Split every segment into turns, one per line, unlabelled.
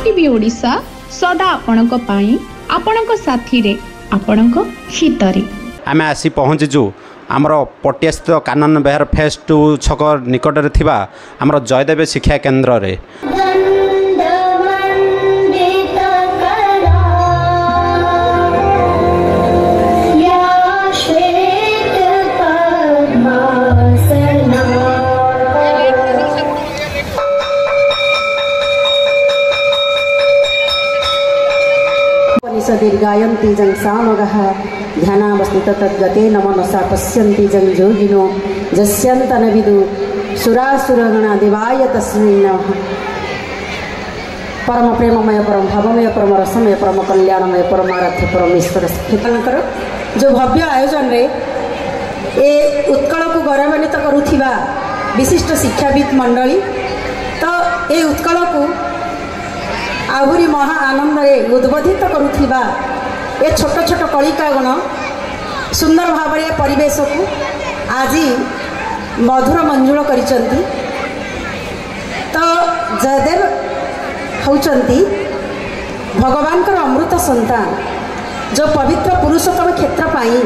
TV Odisha सदा आपणक पाई आपणक साथी रे आपणक हितरे
आम आसी पहुँचीचु आमर पटिया स्थित कानन बेहर फेज 2 छक निकट में आमर जयदेव शिक्षा केन्द्र रे
दीर्घायन्ति जं सामगः ध्यानावस्थित तद्गतेन मनसा पश्यन्ति जं योगिनो जस्यन्तनविदु सुरासुरगणा देवाय तस्मै नमः। परम प्रेममय परम भावमय परम रसमय परम कल्याणमय परमाराध्य परमेश्वर कीर्तनकर जो भव्य आयोजन रे ए उत्कल को गौरवान्वित करुथिबा विशिष्ट शिक्षाविद मंडली तो ए उत्कल को आहुरी महा आनंद उद्बोधित करुथिबा ए छोट छोट कलिकागण सुंदर भाव परिवेश को आज मधुर मंजुल करिसंती। तो जयदेव होउचंती भगवान कर अमृत संतान जो पवित्र पुरुषोत्तम क्षेत्र पाई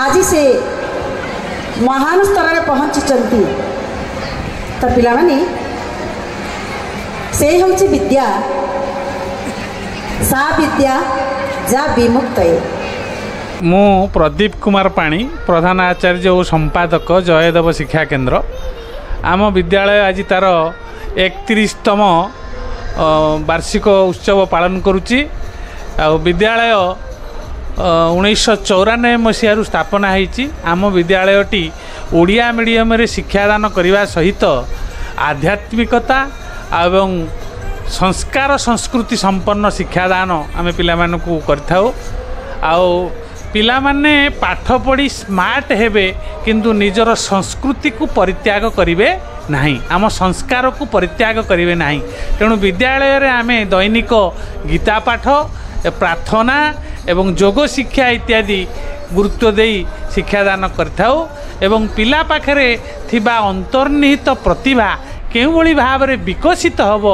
आज से महान स्तर में पहुँची। तो पिला माने से होची विद्या सा विद्या जा विमुक्त।
मु प्रदीप कुमार पाणी प्रधान आचार्य और संपादक जयदेव शिक्षा केन्द्र आम विद्यालय आज तार 31तम वार्षिक उत्सव पालन करुच्ची। विद्यालय 1994 मसीह स्थापना होती। आम विद्यालयटी ओडिया मीडियम रे शिक्षादान करने सहित आध्यात्मिकता एवं संस्कार संस्कृति संपन्न शिक्षादान आम पिलामानकु करथाउ। पिला माने पाठ पढ़ी स्मार्ट हेबे किंतु निजर संस्कृति को परित्याग करिवे नहीं, आम संस्कार को परित्याग करिवे नहीं। तेणु विद्यालय रे आमे दैनिक गीता पाठ प्रार्थना एवं योग शिक्षा इत्यादि गुरुत्व देई शिक्षादान करथाउ एवं पिला पाखरे थिबा अंतर्निहित प्रतिभा केउभली भाव में विकसित हम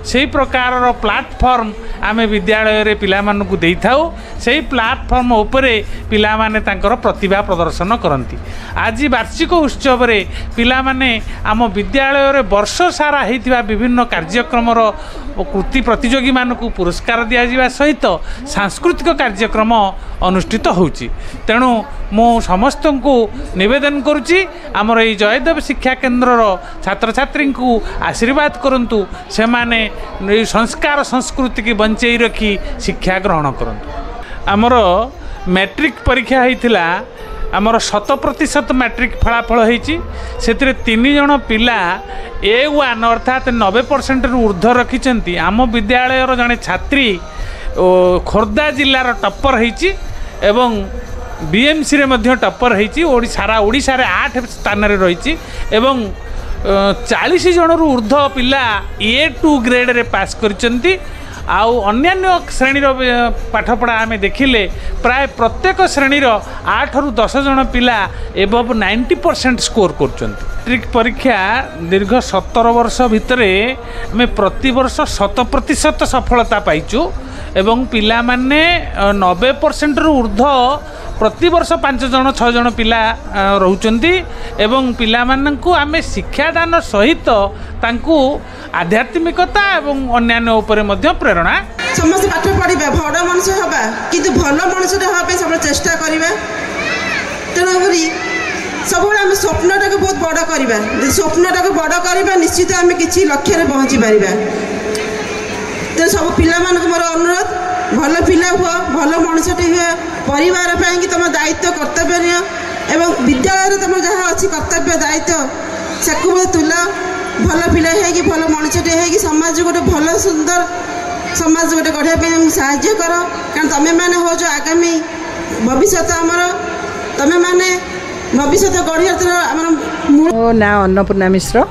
से प्रकार प्लाटफर्म आम विद्यालय रे पिला मानकु देई थाउ। से प्लाटफर्म उपरे पिला माने तांकर प्रतिभा प्रदर्शन करती। आज वार्षिक उत्सव रे पिला माने आम विद्यालय रे वर्ष सारा होइतिबा विभिन्न कार्यक्रम कृति प्रतियोगी मानकु पुरस्कार दिया जावा सहित सांस्कृतिक कार्यक्रम अनुष्ठित होउची। तेणु मु समस्त को निवेदन करुच्ची आमर ये जयदेव शिक्षा केन्द्र छात्र छात्री को आशीर्वाद करंतु से माने संस्कार संस्कृति की बंचई रखी शिक्षा ग्रहण करंतु। आमर मैट्रिक परीक्षा होइतिला आमर 100% मैट्रिक फलाफल होइची। सेतिरे 3 जण पिला A1 अर्थात 90% रु ऊर्ध्व रखिचंती। आम विद्यालय जड़े छात्री खोर्धा जिलार टप्पर होइची एवं BMC रे मध्य टप्पर होइची। सारा ओडिशा रे 8 स्थान रे रहिची एवं 40 जण रु ऊर्ध्व पिला A2 ग्रेड रे पास करिसंती। आउ अन्यान्य श्रेणी पाठपढ़ा आम देखिले प्राय प्रत्येक श्रेणी 8 रु 10 जण पिला एबव 90% स्कोर करछंती। मैट्रिक परीक्षा दीर्घ 17 वर्ष भितर आम प्रति वर्ष 100% सफलता पाइचु एवं पिला माने 90% रु ऊर्ध्व प्रति वर्ष 5 जण 6 जण पिला रहउचंती एवं पिला माननकु आमे शिक्षादान सहित तांकु आध्यात्मिकता एवं अन्यान्य उपरे मध्य प्रेरणा
समस्त पाठ पढ़िबा बड़ मनुष्य हबा किंतु भल मनुष्य हबा सब चेष्टा करिबा। तेणु सब आम स्वप्नटा को बहुत बड़ करवा। स्वप्नटा को बड़ करवा निश्चित आम किसी लक्ष्य में पहुँची पारिबा। तो सब पिला मानक मोर अनुरोध भल पिला हुआ भल मनुष्यटे हुए परिवार कि तुम दायित्व कर्तव्य निय एवं विद्यालय तुम जहाँ अच्छी कर्तव्य दायित्व से तुल भल पिला है भल मनुष्यटे है समाज गोटे भल सुंदर समाज गोटे गढ़ा साहाय्य कर। कारण तुम्हें मैंने हो जो आगामी भविष्य आमर तुम्हें मैंने भविष्य गढ़ मो
ना अन्नपूर्णा मिश्र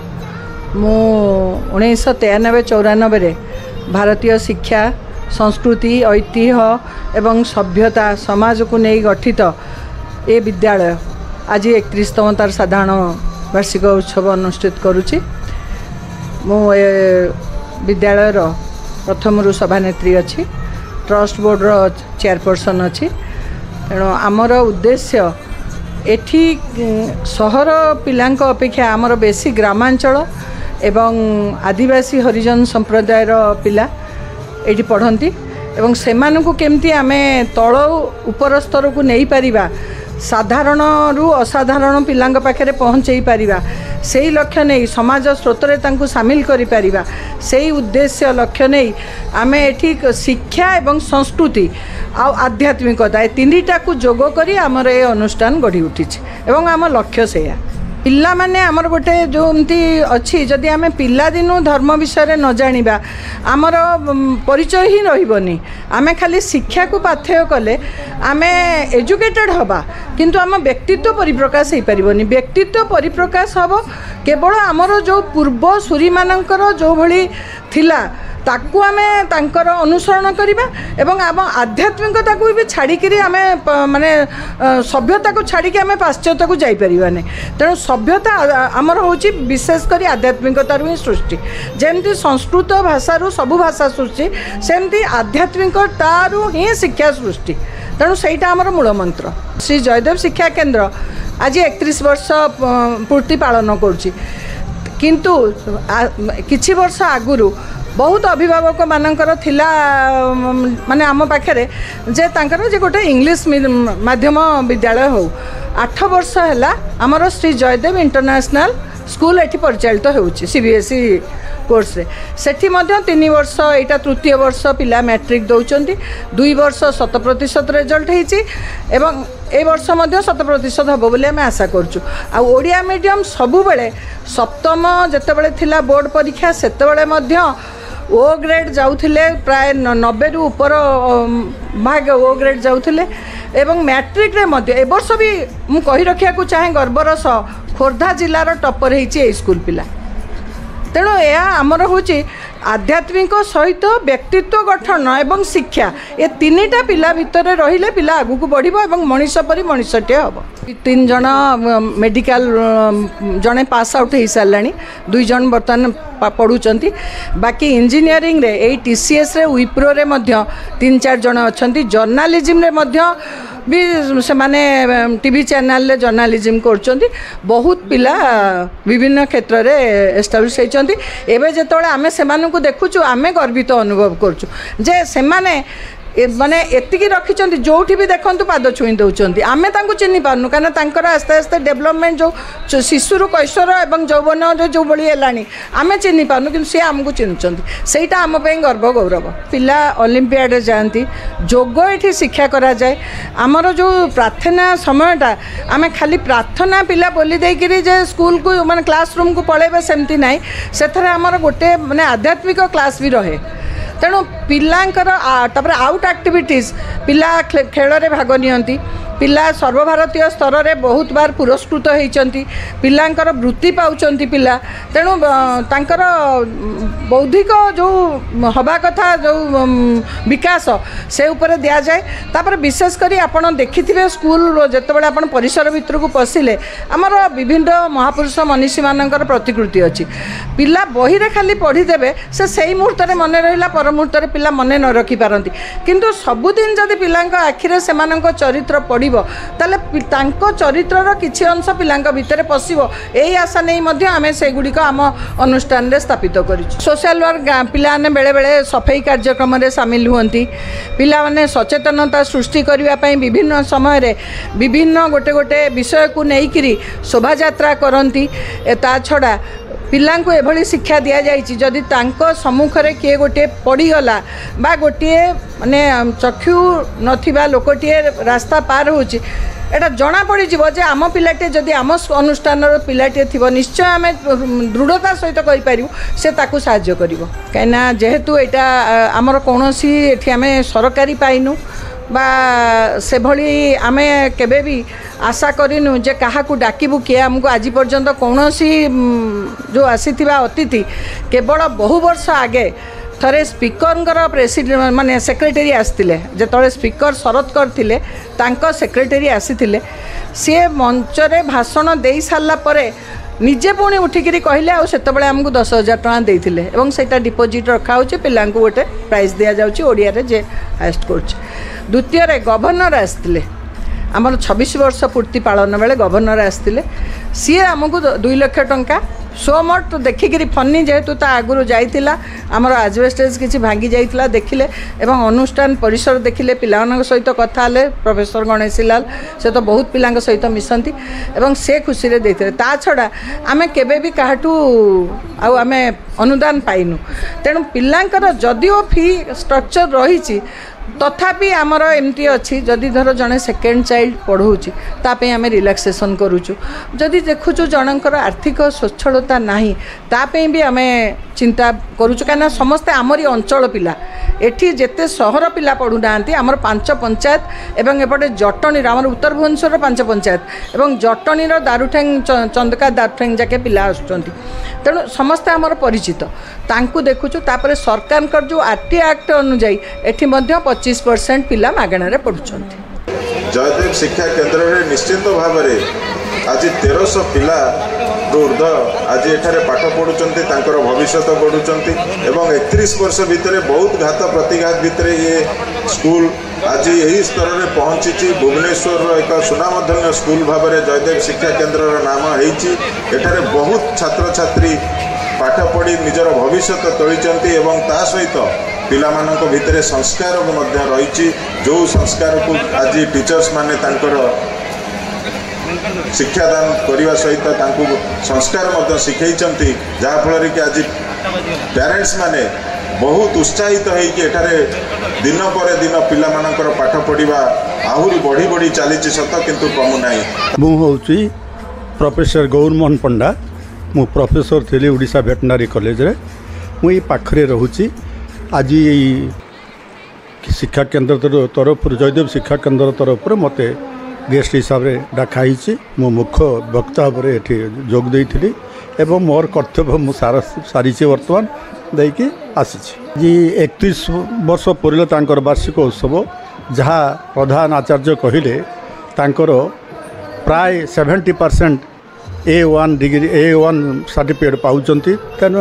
मु 1993-94 भारतीय शिक्षा संस्कृति ऐतिह्य एवं सभ्यता समाज को नहीं गठित ए विद्यालय आज 31तम तार साधारण वार्षिक उत्सव अनुष्ठित करुच्ची। मु विद्यालय प्रथम सभानेत्री अच्छी ट्रस्ट बोर्ड चेयरपर्सन अच्छी तेणु आमर उद्देश्य एठी सहर पिलांक अपेक्षा आमर बेसी ग्रामांचल एवं आदिवासी हरिजन संप्रदायर पिला एठी पढ़ती एवं सेमानकु केमती आमे तल उपर स्तर को नहीं पारिबा साधारण रु असाधारण पिलांक पाखरे पहुँचई पारिबा सेही लक्ष्य नहीं समाज स्रोतरे तांकु सामिल करि पारिबा सेही उद्देश्य लक्ष्य नहीं आमे एठी शिक्षा एवं संस्कृति आ आध्यात्मिकता ए तीनटा को जोग करी आमर ए अनुष्ठान गढ़ी उठिछि एवं आम लक्ष्य सेया पिला माने आमर गोटे जो एमती अच्छी जदि आमे पिला दिनु धर्म विषय न जानिबा आमर परिचय ही रहिबनी आमे खाली शिक्षा को पाथेय कले आमे एजुकेटेड हबा किंतु आम व्यक्तित्व परिप्रकाश हो पारिबनी व्यक्तित्व परिप्रकाश हब केवल आमर जो पूर्व सूरी मानकर जो भली थिला ताकू आमे तांकर अनुसरण करिबा एवं आम आध्यात्मिकता को भी छाड़िकी आम माने सभ्यता को छाड़िकी आम पाश्चात्य को जाई परिबानी तेणु सभ्यता आमर होची विशेषकर आध्यात्मिकतार ही सृष्टि जेमती संस्कृत भाषारू सबु भाषा सृष्टि सेमती आध्यात्मिकतारू ही शिक्षा सृष्टि तेणु सहीटा आमर मूल मंत्र श्री जयदेव शिक्षा केन्द्र आज 31 वर्ष पूर्ति पालन करुच्ची किंतु किछि वर्ष आगुरु बहुत अभिभावक मानकर थिला माने आम पाखे जे तांकर जे गोटे इंग्लिश माध्यम विद्यालय हो 8 वर्ष है आमर श्री जयदेव इंटरनेशनल स्कूल एठी परिचालित होउची सीबीएसई कोर्स रे सेठी मध्य 3 वर्ष एटा तृतीय वर्ष पिला मैट्रिक दौचंती 2 वर्ष 100% रिजल्ट होईची एवं ए वर्ष मध्य 100% हबो बोली आम आशा करछु आ ओडिया मीडियम सबु बेले सप्तम जते बेले थिला बोर्ड परीक्षा सेते बेले मध्य ओ ग्रेड जाउथिले प्राय 90 रु ऊपर भाग ओ ग्रेड जाउथिले एवं मैट्रिक रे मध्य ए वर्ष भी मु कहि रखिया को चाहे गर्वर सह खोर्धा जिलार टॉपर होईची ए स्कूल पिला तेणु यह आमर हूँ आध्यात्मिक सहित व्यक्तित्व गठन एवं शिक्षा ये तीनटा पिला भितर रहिले पिला आगु को बढ़िबो एवं मनीष परी मनीषटे हम 3 जन मेडिकल जड़े पास आउट हो साराणी 2 जन बर्तमान पढ़ुंट बाकी इंजीनियरिंग रे ए टीसीएस रे विप्रो रे मध्य 3-4 जन अच्छा जर्नालिज्म रे मध्य भी से माने टीवी चैनल रे जर्नालिज्म करछंती बहुत पिला विभिन्न क्षेत्र रे एस्टाब्लिश होइछंती एबे जेतोळे आमे सेमानकु देखुछु आमे गर्वित अनुभव करछु जे सेमाने माने एतिकी रखिछंती जोठी भी देखंतु पाद छुई दउछंती आमे तांकु चिन्हि पारनु कारण तांकर आस्ते आस्ते डेवलपमेंट जो शिशुर कैशोर एवं यौवन रे जो बळी हेलानी आमे चिन्हि पारनु किंतु से हमकु चिन्हछंती सेटा हम पे गर्व गौरव पिला ओलंपियाड रे जानती जोग एठी शिक्षा करा जाय हमर जो प्रार्थना समयटा आमे खाली प्रार्थना पिला बोली देकिरी जे स्कूल को माने क्लासरूम को पळेबे सेमती नाही सेथरे हमर गोटे माने आध्यात्मिक क्लास भी रहे तेणु पिलांकर तापर आउट एक्टिविटीज पिला खेल रे भाग नियंती पिला सर्वभारतीय स्तर में बहुत बार पुरस्कृत होती पिलांकर वृत्ति पाउचंती पिला तेणु तांकर बौद्धिक जो हवा कथा जो विकास से ऊपर दिया जाए तापर विशेष करी आपण देखिथिबे स्कूल जेतेबेले आपण परिसर भितर को पसिले आमर विभिन्न महापुरुष मनीषी मानकर प्रतिकृति अछि पिला बही रे खाली पढ़ी देबे से सही मुहूर्त रे मन रहिला पर मुहूर्त रे पिला मन न रखि पारंती किंतु सबुदिन जदि पिलांक आखिरे सेमानक चरित्र पड़िबो ताले तांको चरित्रर किछि अंश पिलांक भितर पसिबो एई आशा नै मध्ये आमे सेगुडी को आम अनुष्ठान रे स्थापित करिछु सोशल वर्क पिला ने बेले बेले सफाई कार्यक्रम रे शामिल हुअंती पिला माने सचेतनता सृष्टि करिवा पई विभिन्न समय रे विभिन्न गोटे गोटे विषय को नेइकिरी शोभा यात्रा करंती ता छडा पिलांको एभली शिक्षा दिया जाइछि जदि तांको सम्मुखरे किए गोटे पड़ीगला बा गोटे माने चक्षु नथिबा लोकटिए रास्ता पार होछि एटा जना पड़ी जीवो जे आम पिलाटे जदि आम अनुष्ठान पिलाटे थिबो निश्चय आमे दृढ़ता सहित कहि पारिबु से ताकू सहाय्य करिवो काइना जेहेतु एटा हमर कोनोसी एठी आमे सरकारी पाइनु बा से भली आमे केबे भी आशा करिनु जे काहा को डाकिबु किए हमको आज पर्यंत कोनोसी जो आसीथिबा अतिथि केवल बहु वर्ष आगे थरे स्पीकर प्रेसिडेंट माने सेक्रेटरी आसतिले जेतळे स्पीकर शरद करथिले तांको सेक्रेटरी आसीथिले सी मंच रे भाषण देई सारला परे निजे पुणी उठिकी कहले आते आमको 10,000 टଙ୍କା देते और सेटा डिपोजिट रखा हो पिला गोटे प्राइज दि जाऊँगी ओडिया रे जे हाएस्ट कोच। द्वितीय गवर्नर आसते आमर 26 वर्ष पूर्ति पालन बेले गवर्नर आसते सी आमको 2 लाख टंका सो मट देखिकी फनी जेहेतु ता आगुरी जाइतिला आमर आजबेस्टेज किसी भांगी जाइतिला देखिले एवं अनुष्ठान परिसर देखिले पिलाମାନଙ୍କ सहित कथा हेले प्रोफेसर गणेशी लाल से तो बहुत पिलाଙ୍କ सहित मिसंती एवं से खुशी रे देते ता छड़ा आमे केबे भी काहाटू आमे अनुदान पाइनु तेणु पिलांकर जदिओ फी स्ट्रक्चर रही तथापि आमर एमती अच्छी जदि धर जड़े सेकेंड चाइल्ड पढ़ाऊँगी तापे आम रिलैक्सेशन करुचु जदि देखुचु जनकर आर्थिक स्वच्छलता नहीं तापे भी आम चिंता करुचु कहीं समस्ते आमरी अंचल पिला एठी जेते सहर पिला पढ़ुना आमर 5 पंचायत एवं एपटे जटणी आमर उत्तर भुवनेश्वर 5 पंचायत एवं जटणी दारुठेंग चंदका दारुठेंग जाके पिला आसुचंती तेणु समस्ते आमर परिचित तांकु देखुचु तापर सरकार कर जो आरटी एक्ट अनुजाई एठी मध्य 25% पिला मागणार पढ़ुचंती।
जयदेव शिक्षा केन्द्र में निश्चित भाव में आज 1300 पिला ऊर्ध आज एठारे पाठ पढ़ुचंती तांकर भविष्य गढ़ुचंती एवं 31 वर्ष भितर बहुत घात प्रतिघात भितर ये स्कूल आज यही स्तर में पहुंची भुवनेश्वर एक सुनामधन्य स्कूल भाव में जयदेव शिक्षा केन्द्र नाम होठारे बहुत छात्र छात्री पाठ पढ़ी निजर भविष्य तोली एवं ता सहित पिलामानंको भितरे संस्कार रही जो संस्कार को आज टीचर्स माने तांकर शिक्षादान करने सहित संस्कार शिखई जहाँफल कि आज पेरेंट्स माने बहुत उत्साहित होठारे दिन पर दिन पिलामानंकर पाठ पढ़ा आहरी बढ़ी बढ़ी चली सत किंतु कमुना।
मुझे प्रोफेसर गौरमोहन पंडा मु प्रोफेसर थी ओडिशा वेटनरी कॉलेज रे मुई पाखरे रहूची आज शिक्षा केन्द्र तरफ जयदेव शिक्षा केन्द्र तरफ मते गेस्ट हिसाब से डाकाई मो मुख्य वक्ता भाव में जोग देती एवं मोर कर्तव्य मु सारी बर्तमान देकी आसी 31 वर्ष पूरे तांकर वार्षिक उत्सव जहाँ प्रधान आचार्य कहले तांकर प्राय 70% A1 डिग्री A1 सर्टिफिकेट पाउचंती तेणु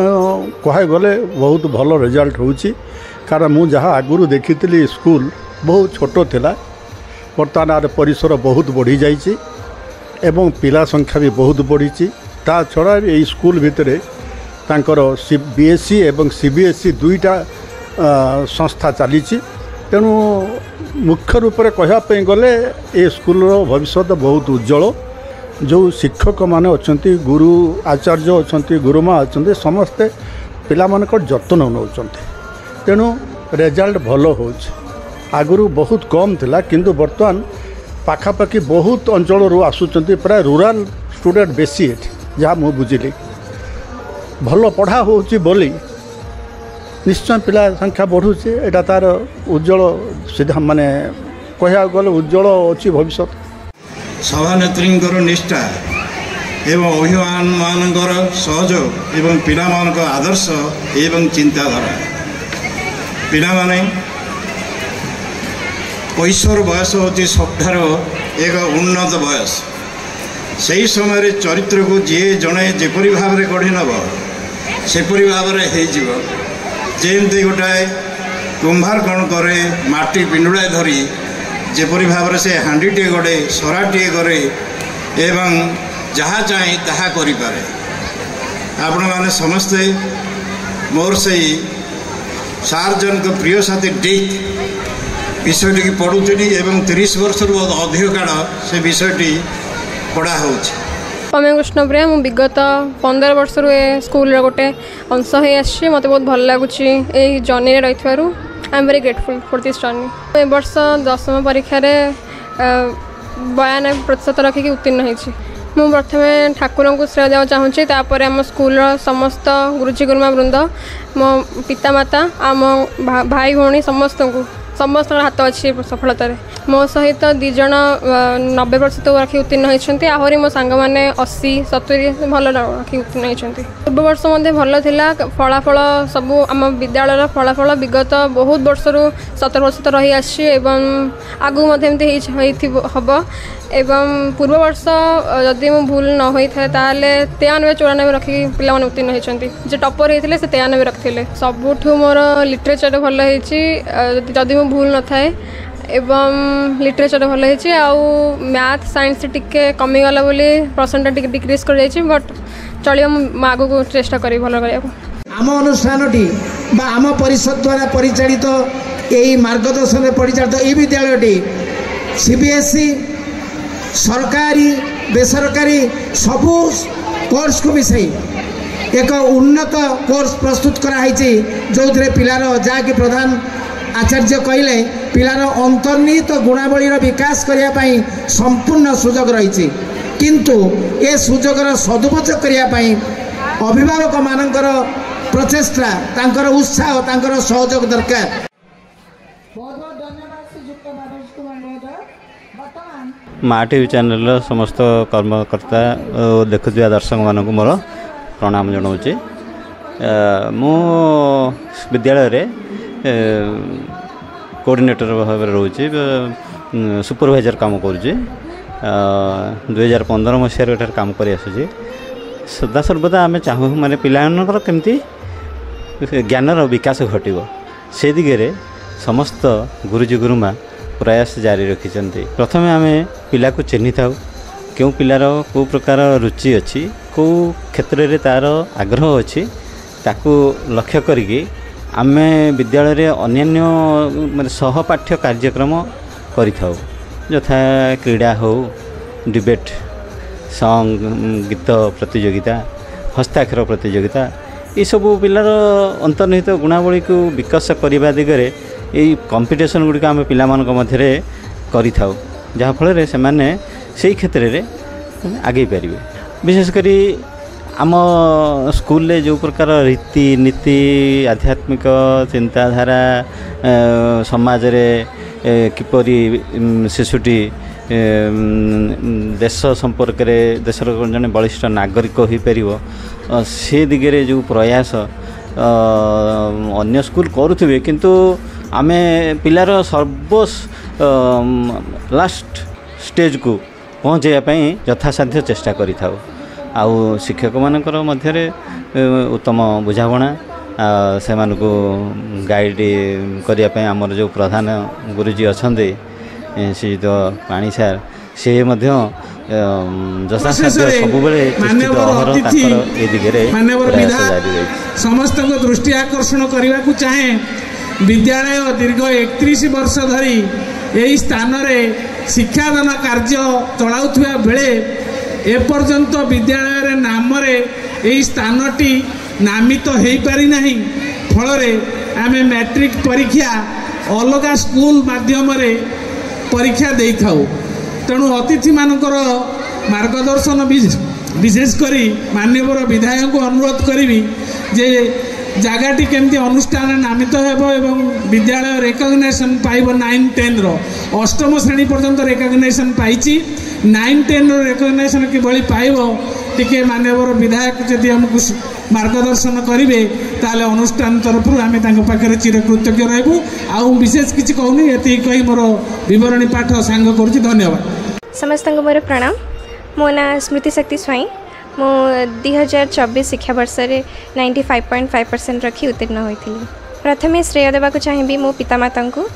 कह गले बहुत भल रिजल्ट होची कारण मु जहाँ आगुरी देखी स्कूल बहुत छोट थिला बर्तमान आर परिसर बहुत बढ़ी जाइए एवं पिला संख्या भी बहुत बढ़ी ता छड़ा ये स्कूल भितर तांकर BSc एवं CBSE दुईटा संस्था चली तेणु मुख्य रूप से कहवाई गले ये स्कूल भविष्य बहुत उज्जवल जो शिक्षक माने अच्छे गुरु आचार्य अच्छा गुरुमा अच्छा समस्ते पिला मानकर जत्न नौकरी तेणु रिजल्ट भल हो आगुरी बहुत कम थिला किंतु बर्तमान पाखापाखि बहुत अंचल आसुच्च प्राय रूराल स्टूडेंट बेसी जहाँ मु बुझिली भल पढ़ा होची बोली निश्चय पिला संख्या बढ़ुचे एटा तार उज्जवल सीधा माने कह गले उज्जवल अच्छी भविष्य।
सभानेत्री निष्ठा एवं अभिभावन मानकर सहयोग एवं पिला आदर्श एवं चिंताधारा पिला माने कैशोर बयस होती सबठार एक उन्नत बयस से समय चरित्र को जी जड़े जेपरी भाव में गढ़ी नब सेपरी भाव में जमती गोटाए कुंभार कण करे माटी पिंडुड़ा धरी जेपरी भाव से हांडीटे गड़े सराटे करे एवं जहाँ चाहे ताहा करें आपण मैंने समस्ते मोर से सार जन को प्रिय साथी डेथ विषयटी की पढ़ुली एवं 30 वर्ष अधिक काल से विषयटी पढ़ा हो।
पमे कृष्णप्रिया मु विगत 15 वर्ष स्कूल गोटे अंश हो आसी मत बहुत भल लगुच जर्नी रही I am very grateful for this journey. ए वर्ष 10वीं परीक्षा 92% रखिकी उत्तीर्ण होती। मु प्रथम ठाकुर को श्रेय देवा चाहूँगी तापर आम स्कूल समस्त गुरुजी गुरुमा वृंद मो पितामाता आम भाई भौणी समस्त हाथ अच्छी सफलता मो सहित 2 जन 90% रखी उत्तीर्ण होती आहरी मो सांग मैंने 80-70 भल रखी उत्तीर्ण होती। पूर्व वर्ष मध्य भल थिला फलाफल सबू आम विद्यालय फलाफल विगत बहुत वर्ष 70% रही आसी आगू हम एवं पूर्व वर्ष जदि मु भूल न होता ताले 93-94 रखिक पिला उत्तीर्ण होती जे टपर होते से 93 रखते सबुठ मोर लिटरेचर भल जदि मु भूल न थाए एवं लिटरेचर भल मैथ साइंस टिके कमीगला बोली परसेंट टिके डिक्रीज कर जाइए बट चलिए आग को चेष्टा करी भल करने
आम अनुष्ठानटी आम परिषद द्वारा परिचालित यही मार्गदर्शन परिचालित यह विद्यालयटी सीबीएसई सरकारी बेसरकारी सबू कोर्स को मिसाई एक उन्नत कोर्स प्रस्तुत कराई जो पिलार जहाँकि प्रधान आचार्य कहले पिलार अंतर्निहित गुणावली विकास करने संपूर्ण सुजोग रही किंतु ए सुजोगर सदुपयोग करने अभिभावक मानकर प्रचेष्टा तांकर उत्साह तांकर सहयोग दरकार।
माँ टीवी चैनल समस्त कर्मकर्ता देखुवा दर्शक मानक मोर प्रणाम जनाऊँगी। मु विद्यालय कोऑर्डिनेटर भाव रोचे सुपरवाइजर काम करुँचे 2015 मसीह काम कर सदा सर्वदा आम चाहूँ माने पिलानकर केमती ज्ञानर विकास घटो से दिगरे समस्त गुरुजी गुरुमा प्रयास जारी रखिंट। प्रथम आम पिला को चिन्हि था क्यों पिलार को प्रकार रुचि अच्छी कौ क्षेत्र में तार आग्रह अच्छी ताकू लक्ष्य करिकी आम विद्यालय अन्यान्य माने सहपाठ्य कार्यक्रम करिथाउ यथा क्रीड़ा हो डिबेट सॉन्ग गीत प्रतियोगिता हस्ताक्षर प्रतियोगिता ये सब पिलार अंतर्निहित गुणावली को विकास करने दिगरे यही कंपिटिशन गुड़िक आम पिला मध्य करिथाउ जहाँफल से माने से क्षेत्र में आगे पारे। विशेषकर आम स्कूल जो प्रकार रीति नीति आध्यात्मिक चिंताधारा समाज रे किपरि शिशुटी देश संपर्क में देशर जड़े बलिष्ठ नागरिक हो पार से दिगरे जो प्रयास अन्य स्कूल करुवे किंतु आमे पिलार सर्व लास्ट स्टेज को पहुँचाई यथासाध्य चेष्टा करिथाउ। आउ शिक्षक मानकर मध्य उत्तम बुझावणा से मानकु गाइड करने आमर जो प्रधान गुरुजी अच्छा श्री पाणी सार से
समस्त को दृष्टि आकर्षण करने को चाहे विद्यालय दीर्घ 31 वर्ष धरी यही स्थान रे शिक्षादान कार्य चलाउथुवा बेले एपर्यंत विद्यालय नाम रे यही स्थानटी नामित हो पारि नाही फल आमे मैट्रिक परीक्षा अलग स्कूल माध्यम रे परीक्षा दे थाउ। तेणु अतिथि मानकर मार्गदर्शन विशेषकर माननीय विधायक को अनुरोध करी जे जगहटी केमती अनुष्ठान नामित हो विद्यालय रेकग्नेशन पाइब 9-10 अष्टम श्रेणी पर्यंत रेकग्नेशन पाई 9-10 रेकग्नेशन किभली पाइब टिके माननीय विधायक जदि हमको मार्गदर्शन करेंगे ताले अनुष्ठान तरफ आम पाखे चिरकृतज्ञ रहबू। आउ विशेष किसी कहूनी ये कही मोर विवरणी पाठ सांग करुँच। धन्यवाद।
समस्त मोर प्रणाम। मो ना स्मृति शक्ति स्वाई मो 2024 शिक्षा वर्ष 95.5% रखी उत्तीर्ण होती। प्रथमे श्रेय देवा चाहिए मो पितामाता को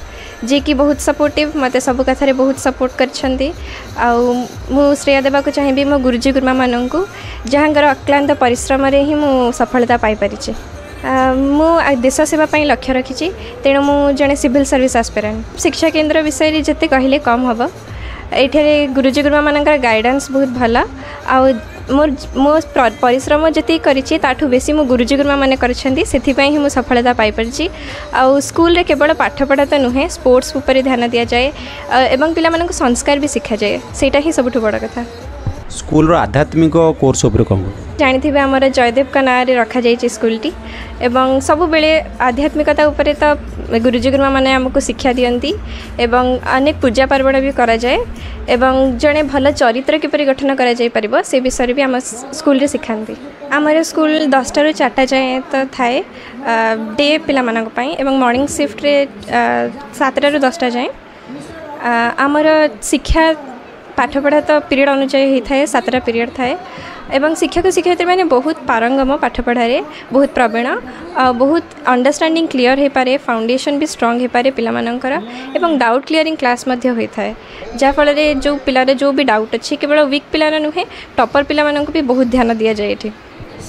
जी कि बहुत सपोर्टिव मते सब कथारे बहुत सपोर्ट करछंती। आउ मु श्रेय देवा चाहिए मो गुरुजी गुरुमा मानन को जहाँकर अक्लांत परिश्रम रे ही मु सफलता पाई परिचे। मु देश सेवा पाई लक्ष्य रखी तेणु मु जड़े सिविल सर्विस एस्पिरेंट। शिक्षा केन्द्र विषय जिते कहले कम हम ये गुरुजी गुरुमा मानकर गाइडेंस बहुत भल आउ मो परिश्रम जी करी ताठू बेसी मो गुरुजी गुरुमा मैंने ही मु सफलता पाई परिची। आउ स्कूल रे केवल पाठपढ़ा तो नुहे स्पोर्ट्स उपर ध्यान दि जाए एवं पिला मानक संस्कार भी शिखा जाए सेटा ही सबुठ बड़ कथा।
स्कूल रो आध्यात्मिक कोर्स उपर कौन
जानी आमर जयदेव का ना रे रखा जाए स्कूलटी एवं सब बेले आध्यात्मिकता उपरे तो गुरुजी गुरुमा मैंने आमको शिक्षा दियंती एवं अनेक पूजा पार्वण भी करा जाए एवं जड़े भल चरित्र किपरि गठन करा जाय परिबो से विषय भी आम स्कूल रे सिखांती। आमर स्कूल 10टा ରୁ 4टा जाए तो थाए डे पिला मानक पई एवं मॉर्निंग शिफ्ट रे 7टा ରୁ 10टा जाए। आमर शिक्षा पाठपढ़ा तो पीरियड अनुसार होता है 7टा पीरियड थाए एवं शिक्षक शिक्षयित्री मैंने बहुत पारंगम पाठपढ़ारे बहुत प्रवीण बहुत अंडरस्टैंडिंग क्लियर हो पारे फाउंडेशन भी स्ट्रांग हो पारे पिलामानंकर एवं डाउट क्लियरिंग क्लास मध्य होता है जहाँफल जो पिलारे जो भी डाउट अच्छी केवल वीक पिलार नुहे टॉपर पिलामानंको भी बहुत ध्यान दिया जाए एठी।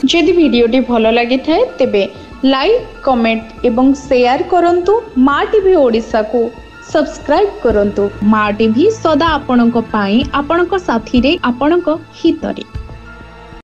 जदि वीडियोटी भल लगी थाए तेबे लाइक कमेंट एवं शेयर करंतु माँ टीवी ओडिशा को सब्सक्राइब करंतु। माँ टीवी सदा आपणक पाई आपणक साथी रे आपणक हितरे।